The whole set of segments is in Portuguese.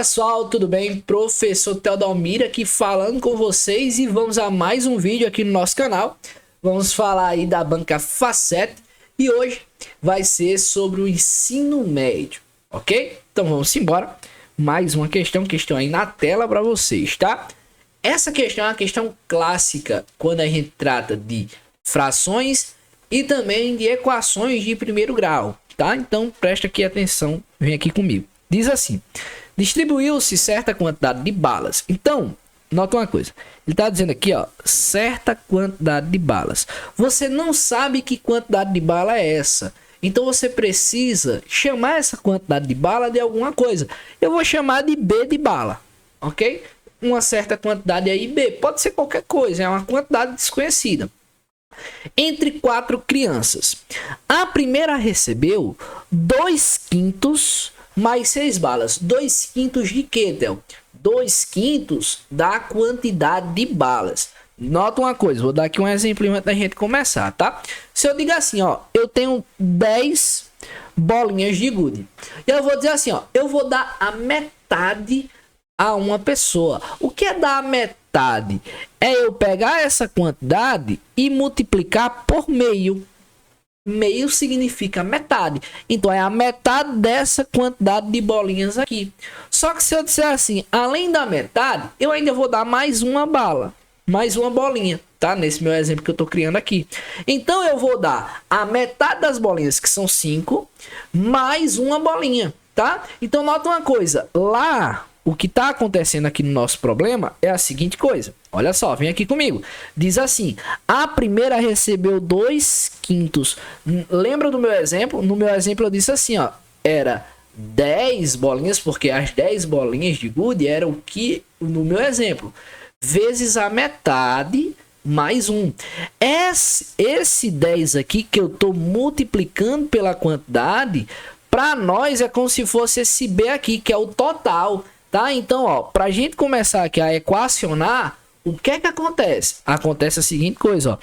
pessoal, tudo bem? Professor Teodomiro aqui falando com vocês e vamos a mais um vídeo aqui no nosso canal. Vamos falar aí da banca Facete e hoje vai ser sobre o ensino médio, ok? Então vamos embora. Mais uma questão aí na tela para vocês, tá? Essa questão é uma questão clássica quando a gente trata de frações e também de equações de primeiro grau, tá? Então presta aqui atenção, vem aqui comigo. Diz assim: distribuiu-se certa quantidade de balas. Então, nota uma coisa. Ele está dizendo aqui, ó, certa quantidade de balas. Você não sabe que quantidade de bala é essa. Então, você precisa chamar essa quantidade de bala de alguma coisa. Eu vou chamar de B de bala, ok? Uma certa quantidade aí, B. Pode ser qualquer coisa, é uma quantidade desconhecida. Entre 4 crianças. A primeira recebeu 2/5 mais 6 balas. 2/5 de quê, Theo? 2/5 da quantidade de balas. Nota uma coisa, vou dar aqui um exemplo antes da gente começar, tá? Se eu digo assim, ó, eu tenho 10 bolinhas de gude. E eu vou dizer assim, ó, eu vou dar a metade a uma pessoa. O que é dar a metade? É eu pegar essa quantidade e multiplicar por meio. Meio significa metade. Então é a metade dessa quantidade de bolinhas aqui. Só que se eu disser assim, além da metade, eu ainda vou dar mais uma bala, mais uma bolinha, tá? Nesse meu exemplo que eu tô criando aqui. Então eu vou dar a metade das bolinhas, que são 5, mais uma bolinha, tá? Então nota uma coisa, lá o que está acontecendo aqui no nosso problema é a seguinte coisa. Olha só, vem aqui comigo. Diz assim, a primeira recebeu 2/5. Lembra do meu exemplo? No meu exemplo eu disse assim, ó, era 10 bolinhas, porque as 10 bolinhas de gude era o que, no meu exemplo, vezes a metade mais 1. Esse 10 aqui que eu estou multiplicando pela quantidade, para nós é como se fosse esse B aqui, que é o total. Tá? Então, ó, pra gente começar aqui a equacionar, o que é que acontece? Acontece a seguinte coisa, ó.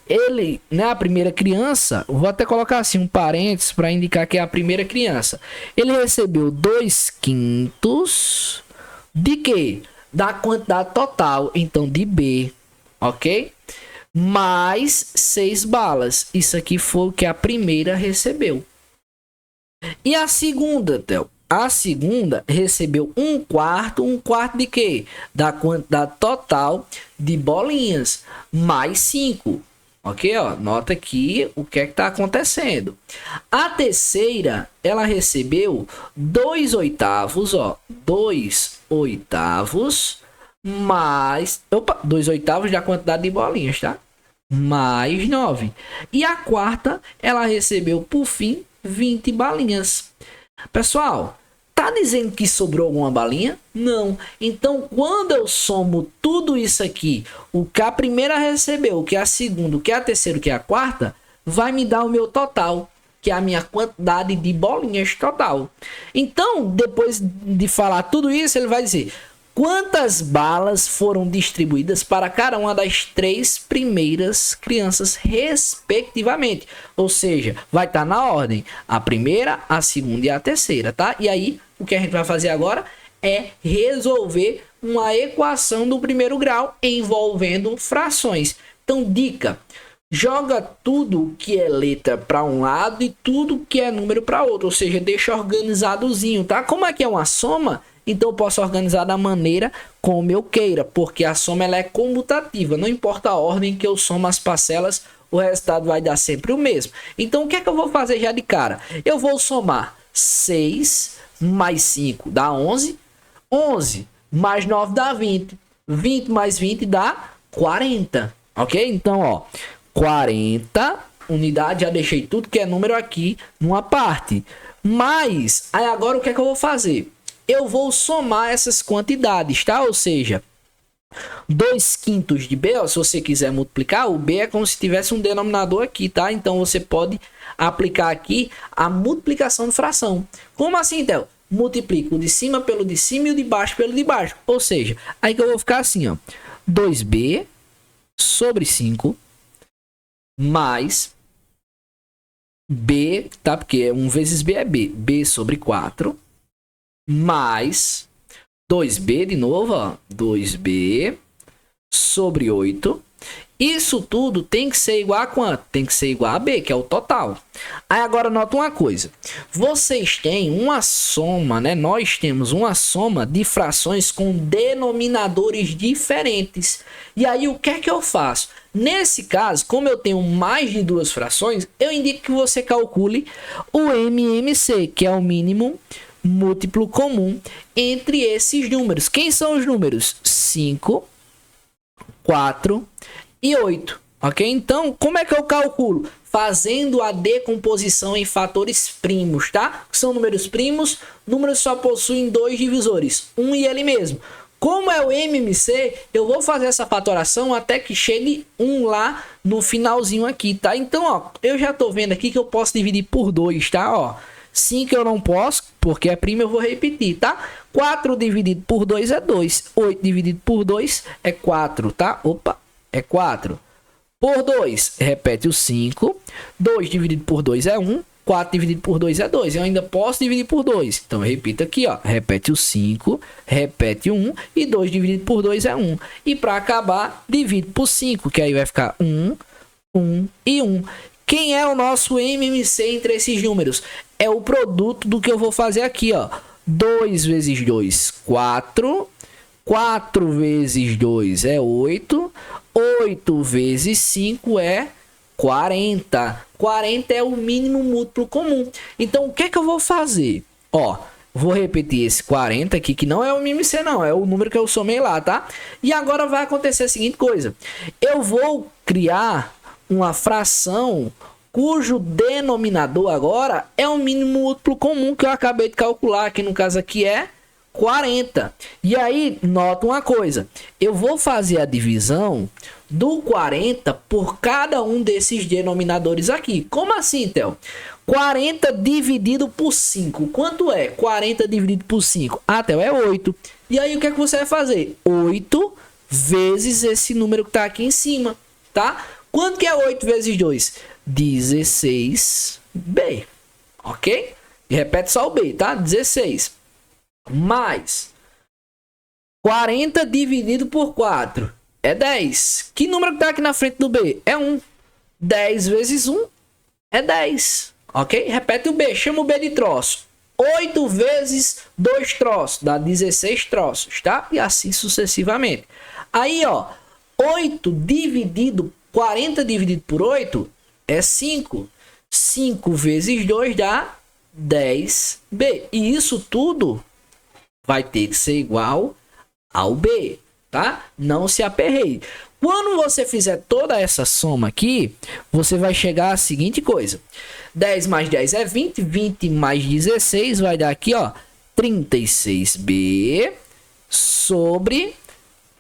Ele, né, a primeira criança, vou até colocar assim um parênteses para indicar que é a primeira criança. Ele recebeu 2/5 de quê? Da quantidade total, então de B, ok? Mais 6 balas. Isso aqui foi o que a primeira recebeu. E a segunda, Theo? A segunda recebeu 1/4 de quê? Da quantidade total de bolinhas, mais 5. Ok? Ó, nota aqui o que é que está acontecendo. A terceira, ela recebeu 2/8, ó. 2/8 mais... Opa, 2/8 da quantidade de bolinhas, tá? Mais 9. E a quarta, ela recebeu, por fim, 20 balinhas. Pessoal, tá dizendo que sobrou alguma balinha? Não. Então, quando eu somo tudo isso aqui, o que a primeira recebeu, o que a segunda, o que a terceira, o que a quarta, vai me dar o meu total, que é a minha quantidade de bolinhas total. Então, depois de falar tudo isso, ele vai dizer quantas balas foram distribuídas para cada uma das 3 primeiras crianças, respectivamente. Ou seja, vai estar na ordem a primeira, a segunda e a terceira, tá? E aí, o que a gente vai fazer agora é resolver uma equação do primeiro grau envolvendo frações. Então, dica: joga tudo que é letra para um lado e tudo que é número para outro. Ou seja, deixa organizadozinho, tá? Como aqui é uma soma, então eu posso organizar da maneira como eu queira, porque a soma ela é comutativa, não importa a ordem que eu somo as parcelas, o resultado vai dar sempre o mesmo. Então o que é que eu vou fazer já de cara? Eu vou somar 6 mais 5 dá 11, 11 mais 9 dá 20, 20 mais 20 dá 40, ok? Então, ó, 40 unidades, já deixei tudo que é número aqui numa parte, mas aí agora o que é que eu vou fazer? Eu vou somar essas quantidades, tá? Ou seja, 2/5 de B, ó, se você quiser multiplicar, o B é como se tivesse um denominador aqui, tá? Então você pode aplicar aqui a multiplicação de fração. Como assim, Theo? Multiplico o de cima pelo de cima e o de baixo pelo de baixo. Ou seja, aí que eu vou ficar assim, ó. 2B sobre 5 mais B, tá? Porque 1 vezes B é B. B sobre 4 mais 2b de novo, ó. 2b sobre 8. Isso tudo tem que ser igual a quanto? Tem que ser igual a b, que é o total. Aí agora nota uma coisa. Vocês têm uma soma, né? Nós temos uma soma de frações com denominadores diferentes. E aí o que é que eu faço? Nesse caso, como eu tenho mais de duas frações, eu indico que você calcule o MMC, que é o mínimo múltiplo comum entre esses números. Quem são os números? 5, 4 e 8, ok? Então, como é que eu calculo? Fazendo a decomposição em fatores primos, tá? São números primos, números só possuem dois divisores, um e ele mesmo. Como é o MMC, eu vou fazer essa fatoração até que chegue 1 lá no finalzinho aqui, tá? Então, ó, eu já tô vendo aqui que eu posso dividir por 2, tá? Ó, 5 eu não posso, porque é primo, eu vou repetir, tá? 4 dividido por 2 é 2. 8 dividido por 2 é 4, tá? Opa, é 4. Por 2, repete o 5. 2 dividido por 2 é 1. 4 dividido por 2 é 2. Eu ainda posso dividir por 2. Então, repita aqui, ó. Repete o 5, repete o 1. E 2 dividido por 2 é 1. E para acabar, divide por 5, que aí vai ficar 1, 1 e 1. Quem é o nosso MMC entre esses números? É o produto do que eu vou fazer aqui, ó. 2 vezes 2, 4. 4 vezes 2 é 8. 8 vezes 5 é 40. 40 é o mínimo múltiplo comum. Então, o que é que eu vou fazer? Ó, vou repetir esse 40 aqui, que não é o MMC, não. É o número que eu somei lá, tá? E agora vai acontecer a seguinte coisa. Eu vou criar uma fração cujo denominador agora é o mínimo múltiplo comum que eu acabei de calcular, que no caso aqui é 40. E aí, nota uma coisa. Eu vou fazer a divisão do 40 por cada um desses denominadores aqui. Como assim, Theo? 40 dividido por 5. Quanto é 40 dividido por 5? Ah, Theo, é 8. E aí, o que é que você vai fazer? 8 vezes esse número que está aqui em cima, tá? Quanto que é 8 vezes 2? 16b. Ok? E repete só o b, tá? 16. Mais 40 dividido por 4 é 10. Que número que tá aqui na frente do B? É 1. 10 vezes 1 é 10. Ok? Repete o B. Chama o B de troço. 8 vezes 2 troços dá 16 troços, tá? E assim sucessivamente. Aí, ó, 8 dividido, 40 dividido por 8 é 5. 5 vezes 2 dá 10b. E isso tudo vai ter que ser igual ao B, tá? Não se aperreie. Quando você fizer toda essa soma aqui, você vai chegar à seguinte coisa. 10 mais 10 é 20. 20 mais 16 vai dar aqui, ó, 36b sobre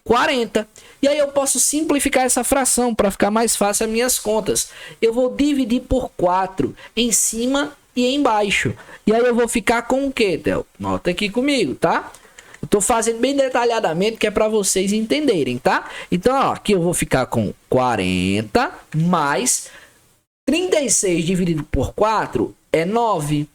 40. E aí eu posso simplificar essa fração para ficar mais fácil as minhas contas. Eu vou dividir por 4 em cima e embaixo. E aí eu vou ficar com o quê, Theo? Nota aqui comigo, tá? Eu tô fazendo bem detalhadamente, que é para vocês entenderem, tá? Então, ó, aqui eu vou ficar com 40 mais 36 dividido por 4 é 9.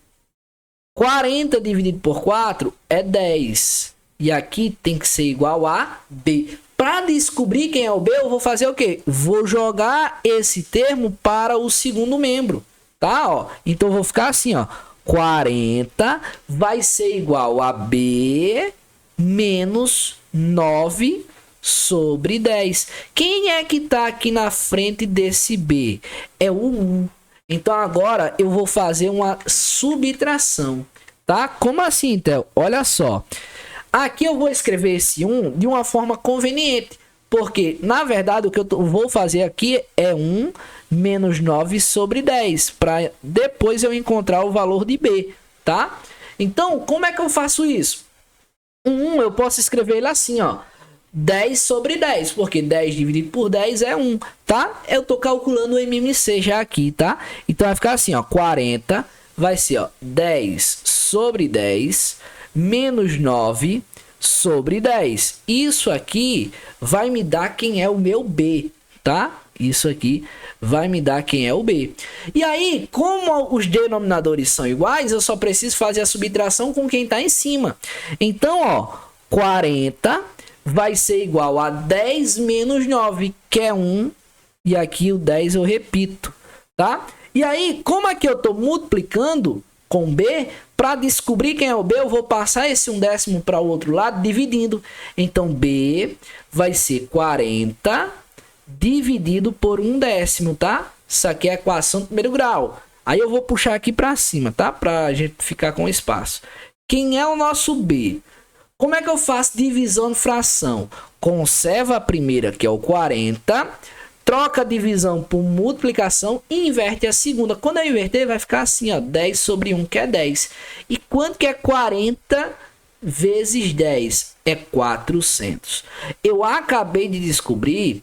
40 dividido por 4 é 10. E aqui tem que ser igual a B. Para descobrir quem é o B, eu vou fazer o quê? Vou jogar esse termo para o segundo membro, tá? Ó, então eu vou ficar assim, ó. 40 vai ser igual a B menos 9 sobre 10. Quem é que tá aqui na frente desse B? É o 1. Então agora eu vou fazer uma subtração, tá? Como assim, Theo? Olha só. Aqui eu vou escrever esse 1 de uma forma conveniente, porque na verdade o que eu vou fazer aqui é 1 menos 9 sobre 10, para depois eu encontrar o valor de B, tá? Então, como é que eu faço isso? 1 eu posso escrever ele assim, ó. 10 sobre 10, porque 10 dividido por 10 é 1, tá? Eu tô calculando o MMC já aqui, tá? Então vai ficar assim, ó. 40 vai ser, ó, 10 sobre 10 menos 9 sobre 10. Isso aqui vai me dar quem é o meu B, tá? Isso aqui vai me dar quem é o B. E aí, como os denominadores são iguais, eu só preciso fazer a subtração com quem está em cima. Então, ó, 40 vai ser igual a 10 menos 9, que é 1. E aqui o 10 eu repito, tá? E aí, como aqui eu estou multiplicando com B, para descobrir quem é o B, eu vou passar esse 1/10 para o outro lado, dividindo. Então, B vai ser 40 dividido por 1/10, tá? Isso aqui é a equação do primeiro grau. Aí eu vou puxar aqui para cima, tá? Para a gente ficar com espaço. Quem é o nosso B? Como é que eu faço divisão de fração? Conserva a primeira, que é o 40, troca a divisão por multiplicação e inverte a segunda. Quando eu inverter, vai ficar assim, ó, 10 sobre 1, que é 10. E quanto que é 40 vezes 10? É 400. Eu acabei de descobrir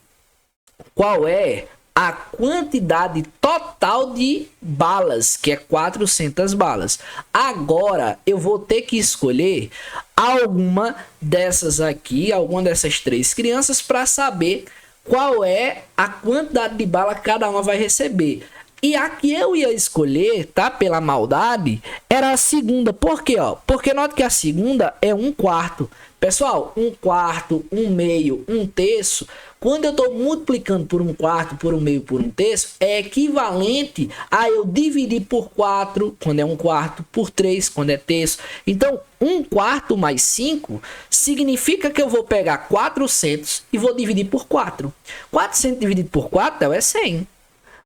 qual é a quantidade total de balas, que é 400 balas. Agora eu vou ter que escolher alguma dessas aqui, alguma dessas 3 crianças, para saber qual é a quantidade de bala que cada uma vai receber. E a que eu ia escolher, tá? Pela maldade, era a segunda. Por quê, ó? Porque note que a segunda é 1/4. Pessoal, 1/4, 1/2, 1/3. Quando eu estou multiplicando por 1/4, por 1/2, por 1/3, é equivalente a eu dividir por 4, quando é 1/4, por 3, quando é terço. Então, 1/4 mais 5 significa que eu vou pegar 400 e vou dividir por 4. 400 dividido por 4 é 100.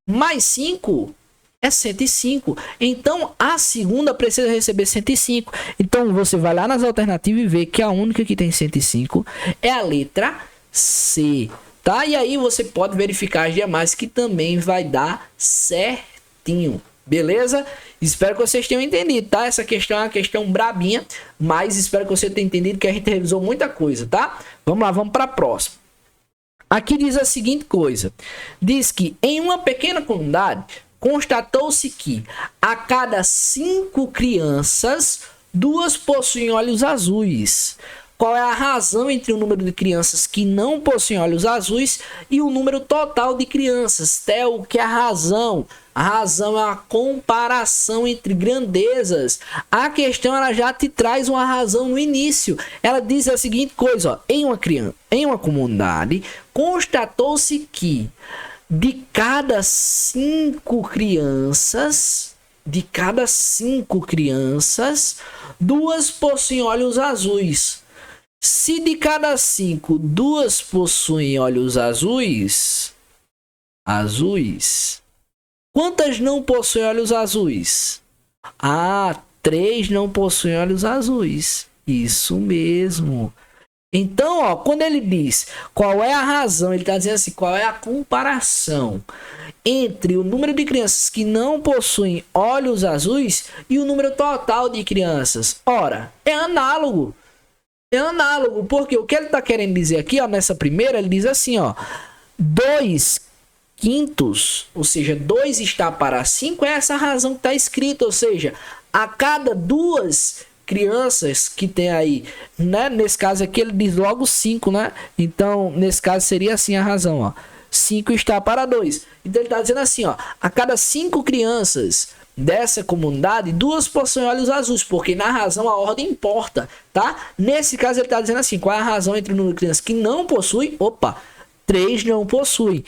Mais 5 é 105. Então, a segunda precisa receber 105. Então, você vai lá nas alternativas e vê que a única que tem 105 é a letra C. Tá? E aí você pode verificar as demais que também vai dar certinho. Beleza? Espero que vocês tenham entendido, tá? Essa questão é uma questão brabinha, mas espero que você tenha entendido que a gente revisou muita coisa, tá? Vamos lá, vamos para a próxima. Aqui diz a seguinte coisa. Diz que em uma pequena comunidade, constatou-se que a cada 5 crianças, 2 possuem olhos azuis. Qual é a razão entre o número de crianças que não possuem olhos azuis e o número total de crianças? Theo, o que é a razão? A razão é a comparação entre grandezas. A questão ela já te traz uma razão no início. Ela diz a seguinte coisa, ó, em uma comunidade, constatou-se que de cada 5 crianças, 2 possuem olhos azuis. Se de cada 5, 2 possuem olhos azuis, quantas não possuem olhos azuis? 3 não possuem olhos azuis. Isso mesmo. Então, ó, quando ele diz qual é a razão, ele está dizendo assim, qual é a comparação entre o número de crianças que não possuem olhos azuis e o número total de crianças. Ora, é análogo. É análogo, porque o que ele está querendo dizer aqui, ó, nessa primeira, ele diz assim, ó, 2/5, ou seja, 2 está para 5, é essa razão que está escrita, ou seja, a cada 2 crianças que tem aí, né, nesse caso aqui ele diz logo 5, né, então nesse caso seria assim a razão, ó, 5 está para 2, então ele está dizendo assim, ó, a cada 5 crianças dessa comunidade, 2 possuem olhos azuis, porque na razão a ordem importa, tá? Nesse caso ele está dizendo assim, qual é a razão entre o número de crianças que não possuem? 3 não possuem.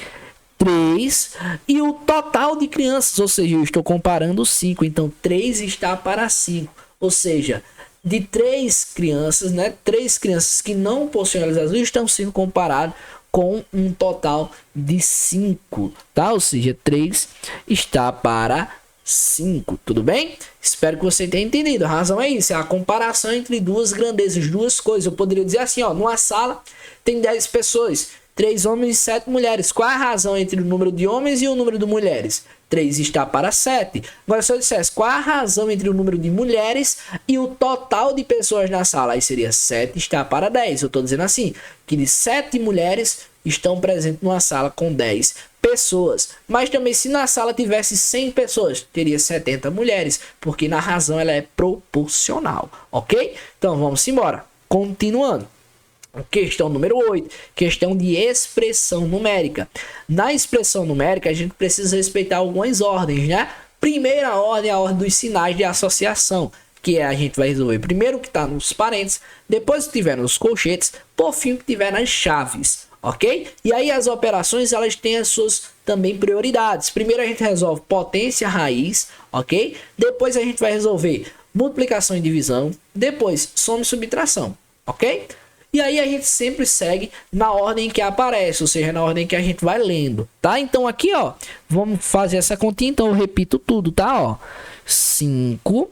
3 e o total de crianças, ou seja, eu estou comparando 5, então 3 está para 5, ou seja, de 3 crianças, né? 3 crianças que não possuem olhos azuis estão sendo comparados com um total de 5, tá? Ou seja, 3 está para 5, tudo bem? Espero que você tenha entendido. A razão é isso, é a comparação entre 2 grandezas, 2 coisas. Eu poderia dizer assim, ó, numa sala tem 10 pessoas, 3 homens e 7 mulheres. Qual é a razão entre o número de homens e o número de mulheres? 3 está para 7. Agora, se eu dissesse qual é a razão entre o número de mulheres e o total de pessoas na sala, aí seria 7 está para 10. Eu estou dizendo assim, que de 7 mulheres estão presentes numa sala com 10 pessoas. Mas também se na sala tivesse 100 pessoas, teria 70 mulheres, porque na razão ela é proporcional, ok? Então vamos embora. Continuando. Questão número 8, questão de expressão numérica. Na expressão numérica, a gente precisa respeitar algumas ordens, né? Primeira ordem é a ordem dos sinais de associação, que a gente vai resolver primeiro o que está nos parênteses, depois o que tiver nos colchetes, por fim o que tiver nas chaves, ok? E aí as operações, elas têm as suas também prioridades. Primeiro a gente resolve potência, raiz, ok? Depois a gente vai resolver multiplicação e divisão, depois soma e subtração, ok? E aí a gente sempre segue na ordem que aparece, ou seja, na ordem que a gente vai lendo, tá? Então aqui, ó, vamos fazer essa continha, então eu repito tudo, tá? Ó, 5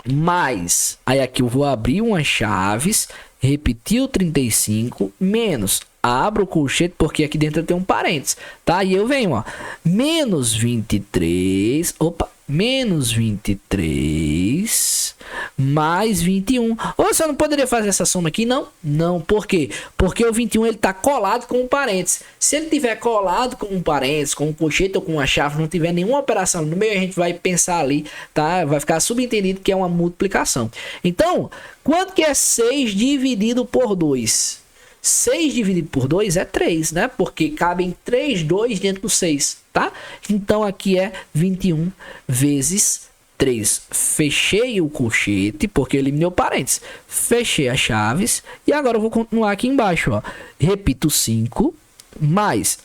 mais, aí aqui eu vou abrir umas chaves, repetir o 35, menos, abro o colchete, porque aqui dentro tem um parênteses, tá? E eu venho, ó, menos 23, opa, menos 23 mais 21. Ou você não poderia fazer essa soma aqui? Não, não, por quê? Porque o 21 ele tá colado com um parênteses. Se ele tiver colado com um parênteses, com um colchete ou com uma chave, não tiver nenhuma operação no meio, a gente vai pensar ali, tá? Vai ficar subentendido que é uma multiplicação. Então, quanto que é 6 dividido por 2? 6 dividido por 2 é 3, né? Porque cabem 3 2 dentro do 6, tá? Então aqui é 21 vezes 3. Fechei o colchete, porque eu eliminei o parênteses. Fechei as chaves. E agora eu vou continuar aqui embaixo, ó. Repito 5, mais,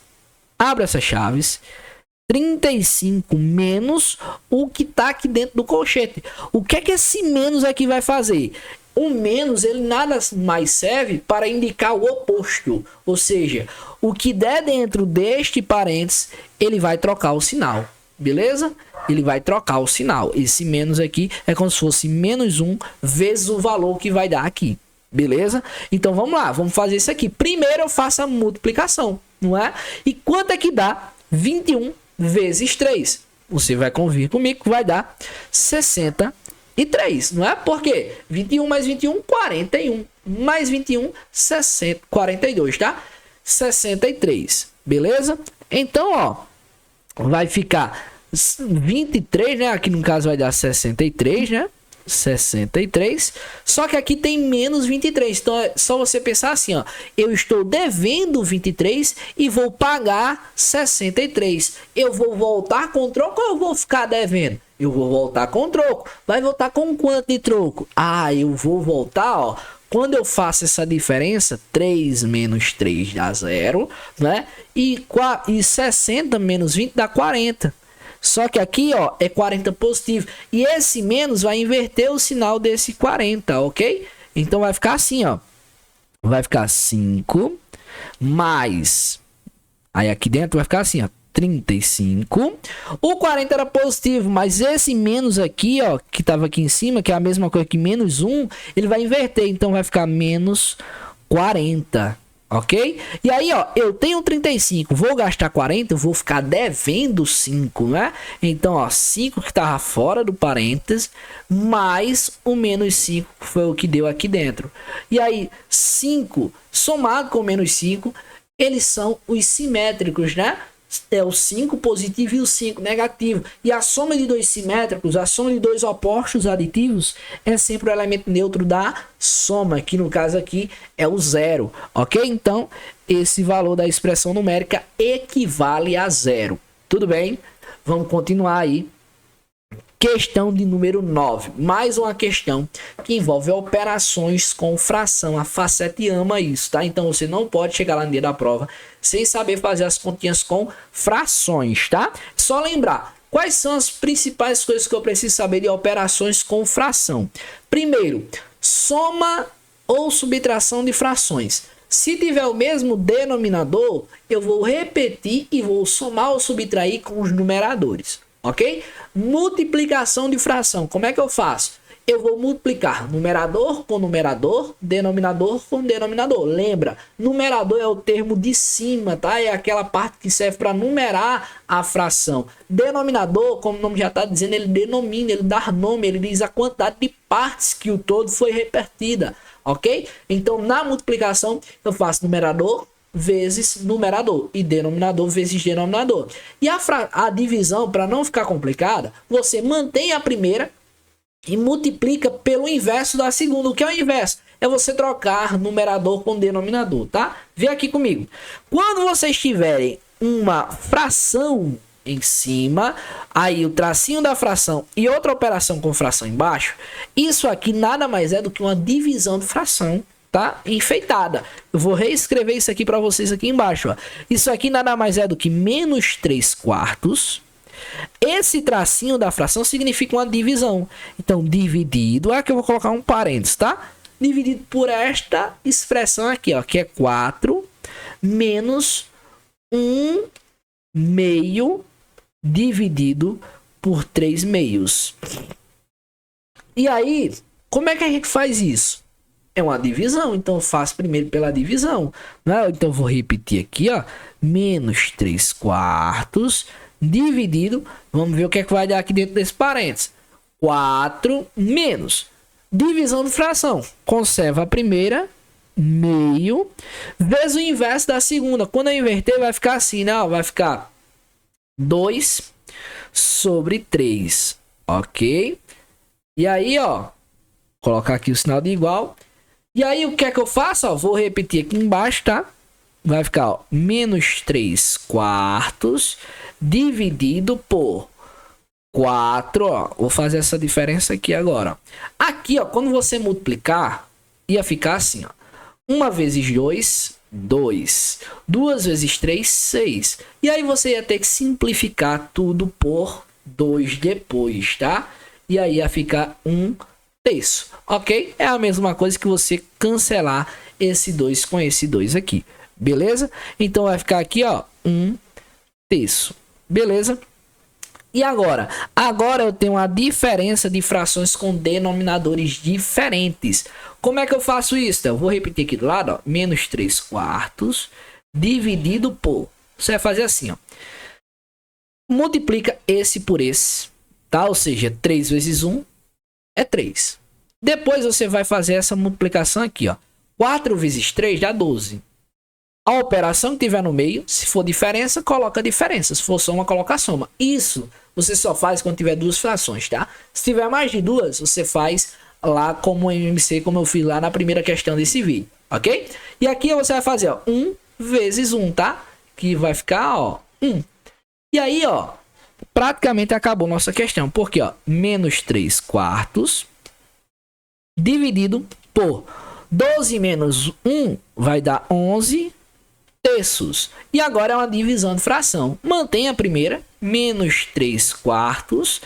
abro essas chaves, 35 menos o que tá aqui dentro do colchete. O que é que esse menos aqui vai fazer? O menos, ele nada mais serve para indicar o oposto. Ou seja, o que der dentro deste parênteses, ele vai trocar o sinal. Beleza? Ele vai trocar o sinal. Esse menos aqui é como se fosse menos 1 vezes o valor que vai dar aqui. Beleza? Então vamos lá, vamos fazer isso aqui. Primeiro eu faço a multiplicação, não é? E quanto é que dá 21 vezes 3? Você vai convir comigo que vai dar 63, não é? Por quê? 21 mais 21, 41. Mais 21, 60, 42, tá? 63, beleza? Então, ó, vai ficar 23, né? Aqui no caso vai dar 63, né? 63. Só que aqui tem menos 23. Então é só você pensar assim, ó. Eu estou devendo 23 e vou pagar 63. Eu vou voltar com troco ou eu vou ficar devendo? Eu vou voltar com troco. Vai voltar com quanto de troco? Ah, eu vou voltar, ó. Quando eu faço essa diferença, 3 menos 3 dá 0, né? E 60 menos 20 dá 40. Só que aqui, ó, é 40 positivo. E esse menos vai inverter o sinal desse 40, ok? Então vai ficar assim, ó. Vai ficar 5 mais... Aí aqui dentro vai ficar assim, ó. 35. O 40 era positivo, mas esse menos aqui, ó, que tava aqui em cima, que é a mesma coisa que menos 1, ele vai inverter. Então vai ficar menos 40. Ok? E aí, ó, eu tenho 35, vou gastar 40, vou ficar devendo 5, né? Então, ó, 5 que tava fora do parênteses, mais o menos 5 foi o que deu aqui dentro. E aí, 5 somado com menos 5, eles são os simétricos, né? É o 5 positivo e o 5 negativo. E a soma de dois simétricos, a soma de dois opostos aditivos, é sempre o elemento neutro da soma, que no caso aqui é o 0. Ok? Então, esse valor da expressão numérica equivale a 0. Tudo bem? Vamos continuar aí. Questão de número 9. Mais uma questão que envolve operações com fração. A Facete ama isso, tá? Então você não pode chegar lá no dia da prova sem saber fazer as continhas com frações, tá? Só lembrar, quais são as principais coisas que eu preciso saber de operações com fração? Primeiro, soma ou subtração de frações. Se tiver o mesmo denominador, eu vou repetir e vou somar ou subtrair com os numeradores. Ok? Multiplicação de fração. Como é que eu faço? Eu vou multiplicar numerador com numerador, denominador com denominador. Lembra, numerador é o termo de cima, tá? É aquela parte que serve para numerar a fração. Denominador, como o nome já está dizendo, ele denomina, ele dá nome, ele diz a quantidade de partes que o todo foi repetida. Ok? Então, na multiplicação, eu faço numerador vezes numerador e denominador vezes denominador. E a divisão, para não ficar complicada, você mantém a primeira e multiplica pelo inverso da segunda. O que é o inverso? É você trocar numerador com denominador, tá? Vê aqui comigo. Quando vocês tiverem uma fração em cima, aí o tracinho da fração e outra operação com fração embaixo, isso aqui nada mais é do que uma divisão de fração, tá? Enfeitada. Eu vou reescrever isso aqui para vocês aqui embaixo, ó. Isso aqui nada mais é do que menos 3/4. Esse tracinho da fração significa uma divisão. Então, dividido, aqui eu vou colocar um parênteses, tá? Dividido por esta expressão aqui, ó, que é 4 menos 1 meio dividido por 3 meios. E aí, como é que a gente faz isso? É uma divisão, então eu faço primeiro pela divisão, né? Então eu vou repetir aqui, ó, menos 3/4 dividido, vamos ver o que é que vai dar aqui dentro desse parênteses. 4 menos divisão de fração, conserva a primeira, meio, vezes o inverso da segunda. Quando eu inverter, vai ficar assim, né? Vai ficar 2 sobre 3, ok? E aí, ó, colocar aqui o sinal de igual. E aí, o que é que eu faço? Ó, vou repetir aqui embaixo, tá? Vai ficar, ó, menos 3/4 dividido por 4, ó. Vou fazer essa diferença aqui agora, ó. Aqui, ó, quando você multiplicar, ia ficar assim, ó. 1 vezes 2, 2. 2 vezes 3, 6. E aí você ia ter que simplificar tudo por 2 depois, tá? E aí ia ficar 1/3, ok? É a mesma coisa que você cancelar esse 2 com esse 2 aqui, beleza? Então vai ficar aqui, ó, 1/3, beleza? E agora? Agora eu tenho a diferença de frações com denominadores diferentes. Como é que eu faço isso? Eu vou repetir aqui do lado, ó, menos 3/4 dividido por... Você vai fazer assim, ó. Multiplica esse por esse, tá? Ou seja, 3 vezes 1 é 3. Depois você vai fazer essa multiplicação aqui, ó. 4 vezes 3 dá 12. A operação que tiver no meio, se for diferença, coloca diferença. Se for soma, coloca soma. Isso você só faz quando tiver duas frações, tá? Se tiver mais de duas, você faz lá como MMC, como eu fiz lá na primeira questão desse vídeo, ok? E aqui você vai fazer, ó, 1 vezes 1, tá? Que vai ficar, ó, 1. E aí, ó, praticamente acabou nossa questão. Porque, ó, menos 3/4 dividido por 12 menos 1 vai dar 11/3. E agora é uma divisão de fração. Mantém a primeira, menos 3/4,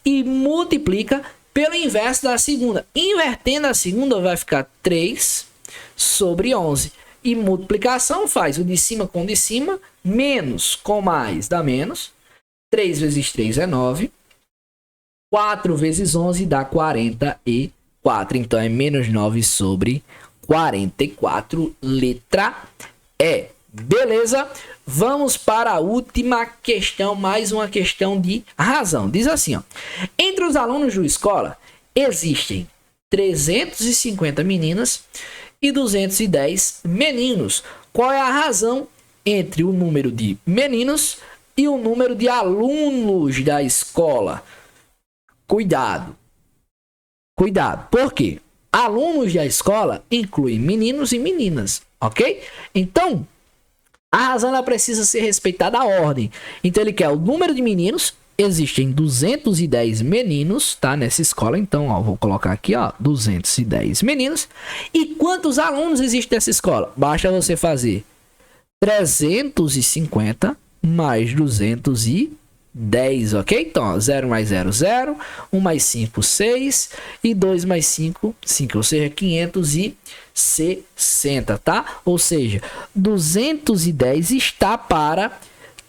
e multiplica pelo inverso da segunda. Invertendo a segunda, vai ficar 3 sobre 11. E multiplicação faz o de cima com o de cima, menos com mais dá menos. 3 vezes 3 é 9. 4 vezes 11 dá 44. Então é menos 9 sobre 44, letra E. Beleza? Vamos para a última questão, mais uma questão de razão. Diz assim, ó. Entre os alunos da escola existem 350 meninas e 210 meninos. Qual é a razão entre o número de meninos e o número de alunos da escola? Cuidado. Cuidado. Por quê? Alunos da escola incluem meninos e meninas, ok? Então, a razão ela precisa ser respeitada a ordem. Então, ele quer o número de meninos. Existem 210 meninos, tá? Nessa escola. Então, ó, vou colocar aqui, ó, 210 meninos. E quantos alunos existem nessa escola? Basta você fazer 350 mais 210, ok? Então, ó, 0 mais 0, 0. 1 mais 5, 6. E 2 mais 5, 5. Ou seja, 560, tá? Ou seja, 210 está para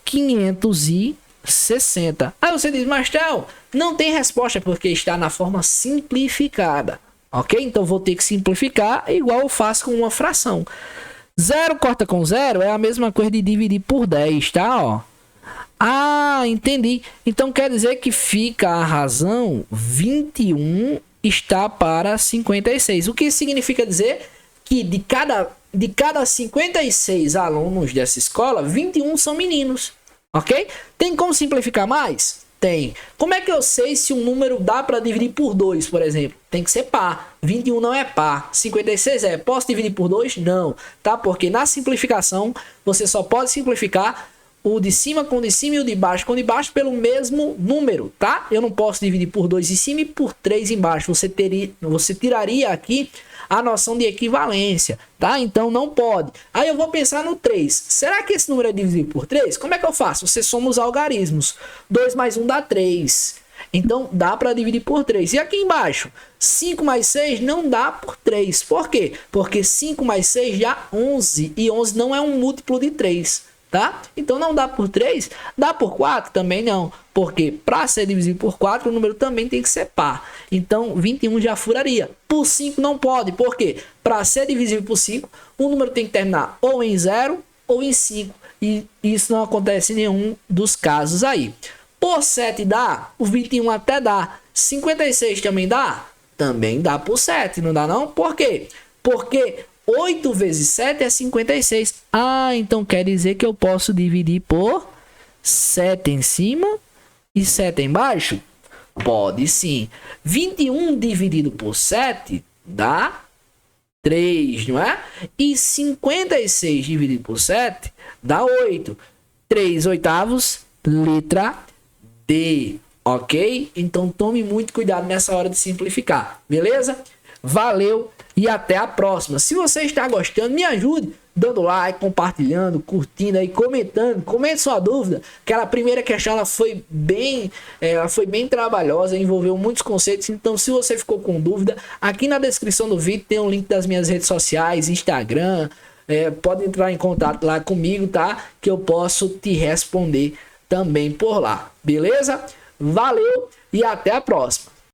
560. Aí você diz, mas Theo, não tem resposta porque está na forma simplificada, ok? Então vou ter que simplificar igual eu faço com uma fração. 0 corta com 0 é a mesma coisa de dividir por 10, tá? Ó. Ah, entendi. Então quer dizer que fica a razão 21 está para 56. O que significa dizer que de cada 56 alunos dessa escola, 21 são meninos. Ok? Tem como simplificar mais? Tem. Como é que eu sei se um número dá para dividir por 2, por exemplo? Tem que ser par. 21 não é par. 56 é. Posso dividir por 2? Não. Tá? Porque na simplificação, você só pode simplificar o de cima com o de cima e o de baixo com o de baixo pelo mesmo número, tá? Eu não posso dividir por 2 em cima e por 3 embaixo. Você tiraria aqui a noção de equivalência, tá? Então não pode. Aí eu vou pensar no 3. Será que esse número é divisível por 3? Como é que eu faço? Você soma os algarismos. 2 mais 1 dá 3. Então dá para dividir por 3. E aqui embaixo, 5 mais 6 não dá por 3. Por quê? Porque 5 mais 6 dá 11. E 11 não é um múltiplo de 3. Tá? Então não dá por 3, dá por 4? Também não, porque para ser divisível por 4, o número também tem que ser par. Então 21 já furaria. Por 5 não pode, porque para ser divisível por 5, o número tem que terminar ou em 0 ou em 5. E isso não acontece em nenhum dos casos aí. Por 7 dá? O 21 até dá. 56 também dá? Também dá por 7, não dá não? Por quê? Porque 8 vezes 7 é 56. Ah, então quer dizer que eu posso dividir por 7 em cima e 7 embaixo? Pode sim. 21 dividido por 7 dá 3, não é? E 56 dividido por 7 dá 8. 3 oitavos, letra D, ok? Então tome muito cuidado nessa hora de simplificar, beleza? Valeu! E até a próxima. Se você está gostando, me ajude dando like, compartilhando, curtindo aí, comentando. Comente sua dúvida. Aquela primeira questão ela foi bem trabalhosa, envolveu muitos conceitos. Então, se você ficou com dúvida, aqui na descrição do vídeo tem um link das minhas redes sociais, Instagram. Pode entrar em contato lá comigo, tá? Que eu posso te responder também por lá. Beleza? Valeu e até a próxima.